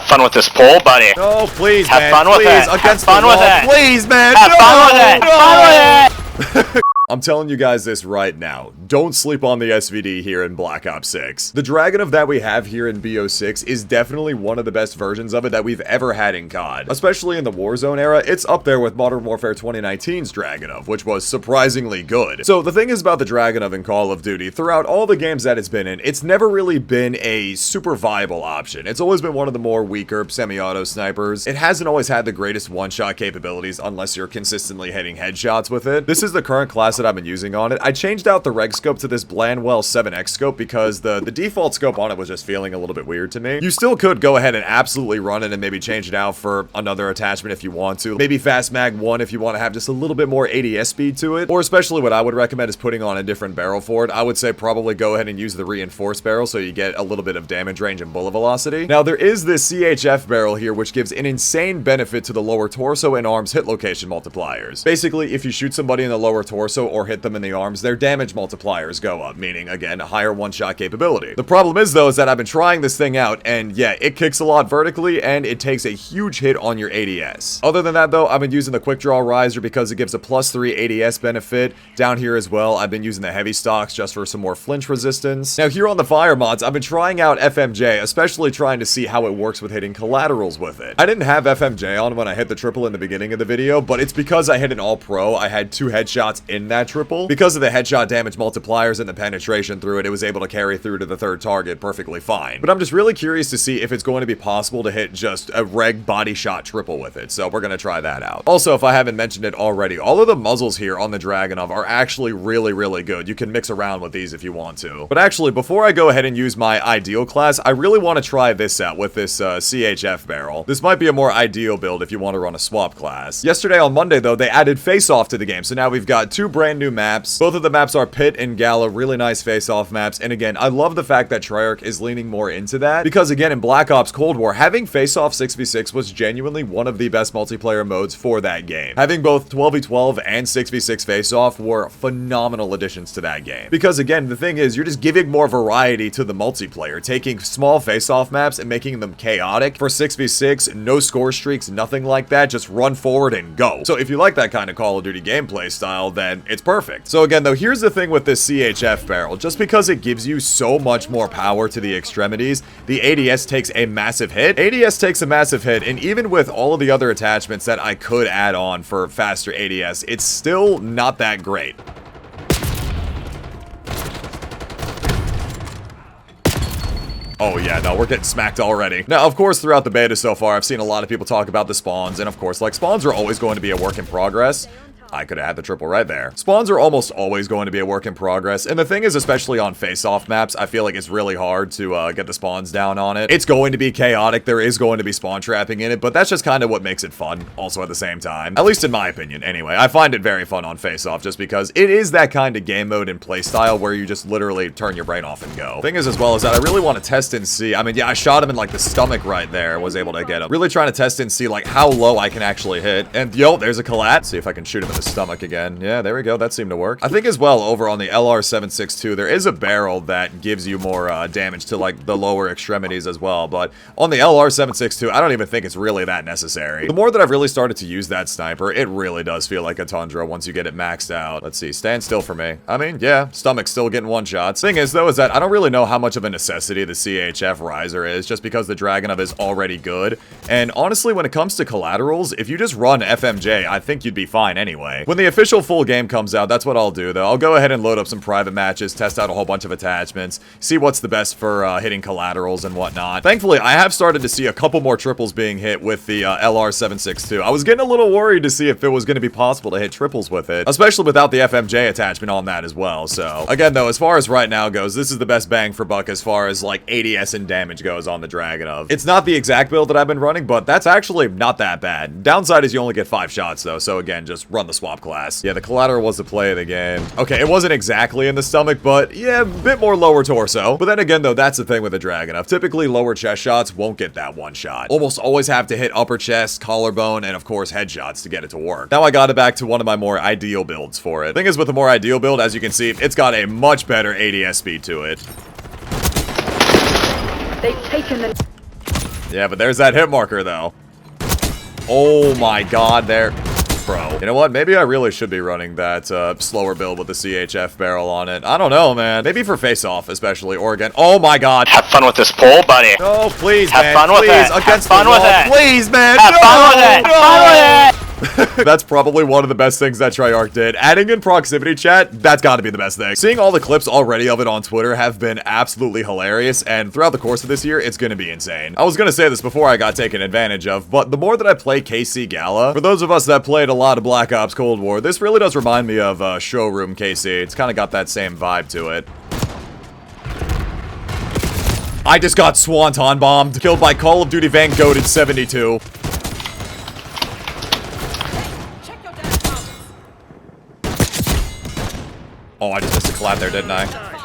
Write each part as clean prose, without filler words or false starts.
fun with this pole, buddy. No, please, Have man. fun with Please, it. against Have fun the with wall. it. Please, man. Have No, fun with it. no. Have fun with it. I'm telling you guys this right now. Don't sleep on the SVD here in Black Ops 6. The Dragunov that we have here in BO6 is definitely one of the best versions of it that we've ever had in COD. Especially in the Warzone era, it's up there with Modern Warfare 2019's Dragunov, which was surprisingly good. So the thing is about the Dragunov in Call of Duty, throughout all the games that it's been in, it's never really been a super viable option. It's always been one of the more weaker semi-auto snipers. It hasn't always had the greatest one-shot capabilities unless you're consistently hitting headshots with it. This is the current class that I've been using on it. I changed out the Rxqe to this Blandwell 7X scope because the default scope on it was just feeling a little bit weird to me. You still could go ahead and absolutely run it and maybe change it out for another attachment if you want to. Maybe Fast Mag 1 if you want to have just a little bit more ADS speed to it. Or especially what I would recommend is putting on a different barrel for it. I would say probably go ahead and use the reinforced barrel so you get a little bit of damage range and bullet velocity. Now there is this CHF barrel here which gives an insane benefit to the lower torso and arms hit location multipliers. Basically, if you shoot somebody in the lower torso or hit them in the arms, their damage multipliers go up, meaning, again, a higher one-shot capability. The problem is, though, is that I've been trying this thing out, and yeah, it kicks a lot vertically, and it takes a huge hit on your ADS. Other than that, though, I've been using the Quick Draw Riser because it gives a +3 ADS benefit. Down here as well, I've been using the heavy stocks just for some more flinch resistance. Now, here on the fire mods, I've been trying out FMJ, especially trying to see how it works with hitting collaterals with it. I didn't have FMJ on when I hit the triple in the beginning of the video, but it's because I hit an all-pro. I had 2 headshots in that triple. Because of the headshot damage multipliers and the penetration through it, it was able to carry through to the 3rd target perfectly fine. But I'm just really curious to see if it's going to be possible to hit just a reg body shot triple with it, so we're going to try that out. Also, if I haven't mentioned it already, all of the muzzles here on the Dragunov are actually really, really good. You can mix around with these if you want to. But actually, before I go ahead and use my ideal class, I really want to try this out with this CHF barrel. This might be a more ideal build if you want to run a swap class. Yesterday on Monday, though, they added Faceoff to the game, so now we've got 2 brand new maps. Both of the maps are Pit and Gala, really nice face-off maps, and again, I love the fact that Treyarch is leaning more into that, because again, in Black Ops Cold War, having face-off 6v6 was genuinely one of the best multiplayer modes for that game. Having both 12v12 and 6v6 face-off were phenomenal additions to that game. Because again, the thing is, you're just giving more variety to the multiplayer, taking small face-off maps and making them chaotic. For 6v6, no score streaks, nothing like that, just run forward and go. So if you like that kind of Call of Duty gameplay style, then it's perfect. So again, though, here's the thing with this CHF barrel. Just because it gives you so much more power to the extremities, the ADS takes a massive hit. ADS takes a massive hit, and even with all of the other attachments that I could add on for faster ADS, it's still not that great. Oh yeah, no, we're getting smacked already. Now, of course, throughout the beta so far, I've seen a lot of people talk about the spawns, and of course, like, spawns are always going to be a work in progress. I could have had the triple right there. Spawns are almost always going to be a work in progress, and the thing is, especially on face-off maps, I feel like it's really hard to get the spawns down on it. It's going to be chaotic, there is going to be spawn trapping in it, but that's just kind of what makes it fun, also at the same time. At least in my opinion, anyway. I find it very fun on face-off, just because it is that kind of game mode and play style where you just literally turn your brain off and go. Thing is, as well, is that I really want to test and see. I mean, yeah, I shot him in, like, the stomach right there, was able to get him. Really trying to test and see, like, how low I can actually hit. And, yo, there's a collat. See if I can shoot him in the stomach again. Yeah, there we go. That seemed to work. I think as well, over on the LR762, there is a barrel that gives you more damage to, like, the lower extremities as well. But on the LR762, I don't even think it's really that necessary. The more that I've really started to use that sniper, it really does feel like a Tundra once you get it maxed out. Let's see. Stand still for me. I mean, yeah, stomach's still getting one-shots. Thing is, though, is that I don't really know how much of a necessity the CHF Riser is, just because the Dragunov is already good. And honestly, when it comes to collaterals, if you just run FMJ, I think you'd be fine anyway. When the official full game comes out, that's what I'll do, though. I'll go ahead and load up some private matches, test out a whole bunch of attachments, see what's the best for hitting collaterals and whatnot. Thankfully, I have started to see a couple more triples being hit with the LR762. I was getting a little worried to see if it was going to be possible to hit triples with it, especially without the FMJ attachment on that as well. So, again, though, as far as right now goes, this is the best bang for buck as far as, like, ADS and damage goes on the Dragunov. It's not the exact build that I've been running, but that's actually not that bad. Downside is you only get 5 shots, though, so again, just run the swap class. Yeah, the collateral was the play of the game. Okay, it wasn't exactly in the stomach, but yeah, a bit more lower torso. But then again, though, that's the thing with the Dragunov. Typically, lower chest shots won't get that one shot. Almost always have to hit upper chest, collarbone, and of course, headshots to get it to work. Now I got it back to one of my more ideal builds for it. Thing is, with the more ideal build, as you can see, it's got a much better ADS speed to it. They've taken the... Yeah, but there's that hit marker, though. Oh my god, there. Bro. You know what? Maybe I really should be running that slower build with the CHF barrel on it. I don't know, man. Maybe for Faceoff, especially, or again. Oh my god. Have fun with this pole, buddy. No, please, Have man. fun with Please, it. against Have fun the with wall. it. Please, man. Have No, fun with it. no. Have fun with it. That's probably one of the best things that Treyarch did. Adding in proximity chat, that's gotta be the best thing. Seeing all the clips already of it on Twitter have been absolutely hilarious, and throughout the course of this year, it's gonna be insane. I was gonna say this before I got taken advantage of, but the more that I play KC Gala, for those of us that played a lot of Black Ops Cold War, this really does remind me of Showroom KC. It's kind of got that same vibe to it. I just got Swanton bombed, killed by Call of Duty Van Goated 72. Oh, I just missed a collab there, didn't I?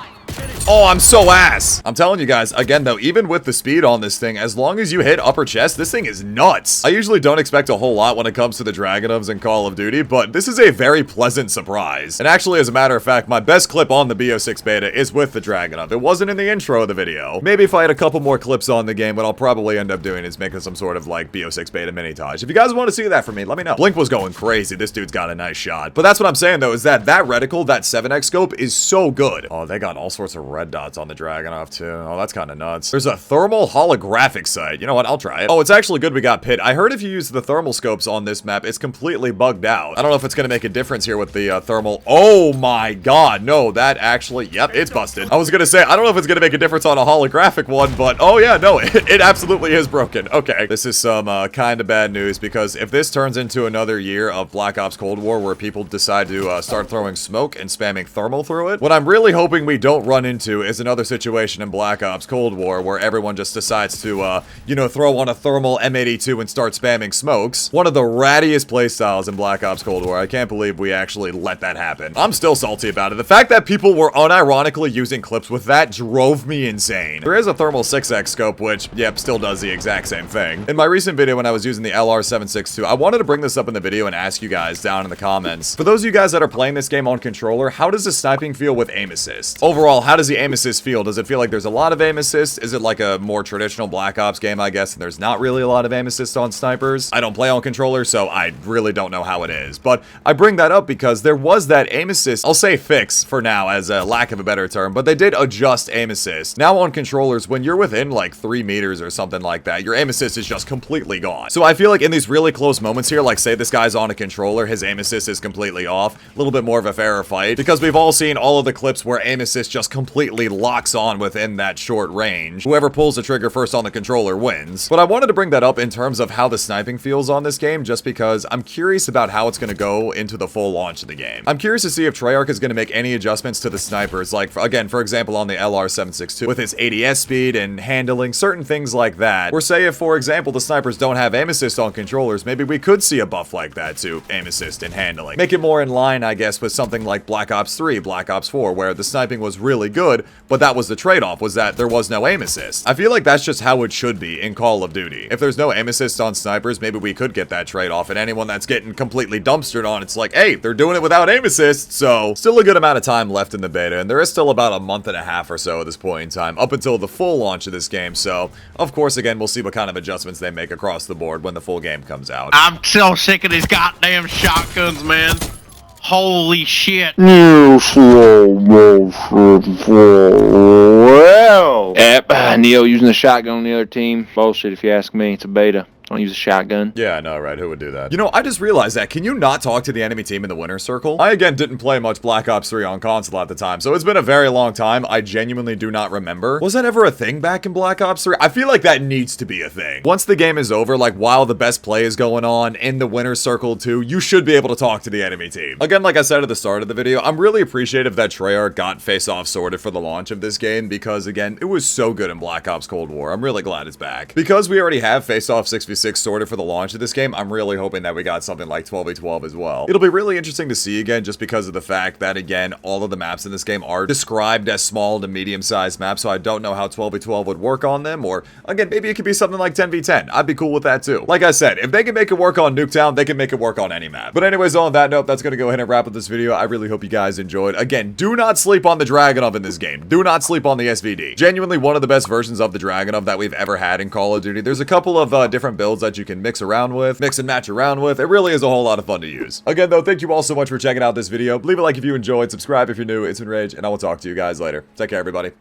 Oh, I'm so ass. I'm telling you guys, again though, even with the speed on this thing, as long as you hit upper chest, this thing is nuts. I usually don't expect a whole lot when it comes to the Dragunovs in Call of Duty, but this is a very pleasant surprise. And actually, as a matter of fact, my best clip on the BO6 beta is with the Dragunov. It wasn't in the intro of the video. Maybe if I had a couple more clips on the game, what I'll probably end up doing is making some sort of like BO6 beta mini-tage. If you guys want to see that from me, let me know. Blink was going crazy. This dude's got a nice shot. But that's what I'm saying though, is that reticle, that 7x scope is so good. Oh, they got all sorts of red dots on the Dragunov too. Oh, that's kind of nuts. There's a thermal holographic sight. You know what? I'll try it. Oh, it's actually good we got pit. I heard if you use the thermal scopes on this map, it's completely bugged out. I don't know if it's going to make a difference here with the thermal. Oh my god. No, that actually, yep, it's busted. I was going to say, I don't know if it's going to make a difference on a holographic one, but oh yeah, no, it absolutely is broken. Okay, this is some kind of bad news because if this turns into another year of Black Ops Cold War where people decide to start throwing smoke and spamming thermal through it, what I'm really hoping we don't run into is another situation in Black Ops Cold War where everyone just decides to, you know, throw on a thermal M82 and start spamming smokes. One of the rattiest playstyles in Black Ops Cold War. I can't believe we actually let that happen. I'm still salty about it. The fact that people were unironically using clips with that drove me insane. There is a thermal 6x scope, which, yep, still does the exact same thing. In my recent video when I was using the LR762, I wanted to bring this up in the video and ask you guys down in the comments. For those of you guys that are playing this game on controller, how does the sniping feel with aim assist? Overall, how does the aim assist feel? Does it feel like there's a lot of aim assist? Is it like a more traditional Black Ops game, I guess, and there's not really a lot of aim assist on snipers? I don't play on controller, so I really don't know how it is. But I bring that up because there was that aim assist, I'll say fix for now as a lack of a better term, but they did adjust aim assist. Now on controllers, when you're within like 3 meters or something like that, your aim assist is just completely gone. So I feel like in these really close moments here, like say this guy's on a controller, his aim assist is completely off, a little bit more of a fairer fight, because we've all seen all of the clips where aim assist just completely locks on within that short range. Whoever pulls the trigger first on the controller wins. But I wanted to bring that up in terms of how the sniping feels on this game, just because I'm curious about how it's going to go into the full launch of the game. I'm curious to see if Treyarch is going to make any adjustments to the snipers, like, again, for example, on the LR762, with its ADS speed and handling, certain things like that. Or say if, for example, the snipers don't have aim assist on controllers, maybe we could see a buff like that to aim assist and handling. Make it more in line, I guess, with something like Black Ops 3, Black Ops 4, where the sniping was really good, but that was the trade-off, was that there was no aim assist. I feel like that's just how it should be in Call of Duty. If there's no aim assist on snipers, maybe we could get that trade-off, and anyone that's getting completely dumpstered on, it's like, hey, they're doing it without aim assist, so still a good amount of time left in the beta, and there is still about a month and a half or so at this point in time, up until the full launch of this game, so of course, again, we'll see what kind of adjustments they make across the board when the full game comes out. I'm so sick of these goddamn shotguns, man. Holy shit. Yep, Neo using the shotgun on the other team. Bullshit if you ask me. It's a beta. Don't use a shotgun. Yeah, I know, right? Who would do that? You know, I just realized that. Can you not talk to the enemy team in the winner's circle? I, again, didn't play much Black Ops 3 on console at the time, so it's been a very long time. I genuinely do not remember. Was that ever a thing back in Black Ops 3? I feel like that needs to be a thing. Once the game is over, like, while the best play is going on in the winner's circle too, you should be able to talk to the enemy team. Again, like I said at the start of the video, I'm really appreciative that Treyarch got Faceoff sorted for the launch of this game because, again, it was so good in Black Ops Cold War. I'm really glad it's back. Because we already have Faceoff 6v6 BO6 sorted for the launch of this game, I'm really hoping that we got something like 12v12 as well. It'll be really interesting to see again, just because of the fact that, again, all of the maps in this game are described as small to medium-sized maps, so I don't know how 12v12 would work on them, or, again, maybe it could be something like 10v10. I'd be cool with that too. Like I said, if they can make it work on Nuketown, they can make it work on any map. But anyways, on that note, that's gonna go ahead and wrap up this video. I really hope you guys enjoyed. Again, do not sleep on the Dragunov in this game. Do not sleep on the SVD. Genuinely one of the best versions of the Dragunov that we've ever had in Call of Duty. There's a couple of different builds that you can mix around with, mix and match around with. It really is a whole lot of fun to use. Again, though, thank you all so much for checking out this video. Leave a like if you enjoyed, subscribe if you're new. It's been Rage, and I will talk to you guys later. Take care, everybody.